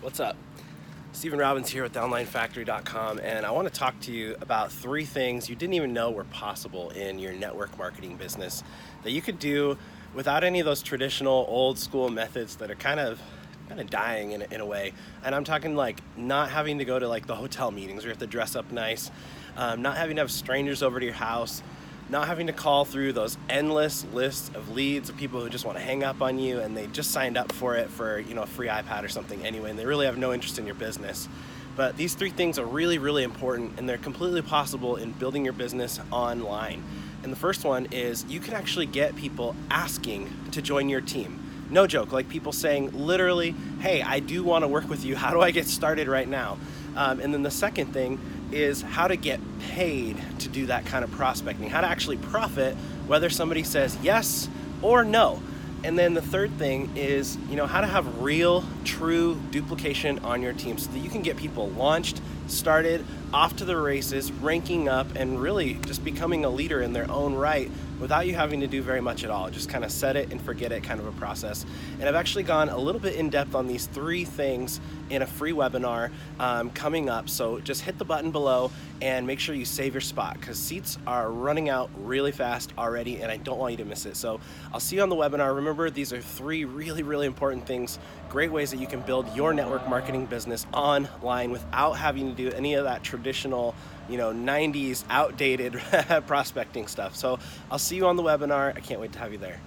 What's up? Stephen Robbins here with DownlineFactory.com, and I want to talk to you about 3 things you didn't even know were possible in your network marketing business that you could do without any of those traditional old school methods that are kind of dying in a way. And I'm talking like not having to go to like the hotel meetings where you have to dress up nice, not having to have strangers over to your house, not having to call through those endless lists of leads of people who just want to hang up on you and they just signed up for it for, a free iPad or something anyway, and they really have no interest in your business. But these 3 things are really, really important, and they're completely possible in building your business online. And the first one is you can actually get people asking to join your team. No joke, like people saying literally, hey, I do want to work with you. How do I get started right now? And then the second thing is how to get paid to do that kind of prospecting, how to actually profit whether somebody says yes or no. And then the third thing is, how to have real, true duplication on your team so that you can get people launched, started, off to the races, ranking up, and really just becoming a leader in their own right without you having to do very much at all. Just kind of set it and forget it kind of a process. And I've actually gone a little bit in depth on these 3 things in a free webinar coming up. So just hit the button below and make sure you save your spot because seats are running out really fast already and I don't want you to miss it. So I'll see you on the webinar. Remember, these are 3 really, really important things, great ways that you can build your network marketing business online without having to do any of that traditional 90s outdated prospecting stuff. So I'll see you on the webinar. I can't wait to have you there.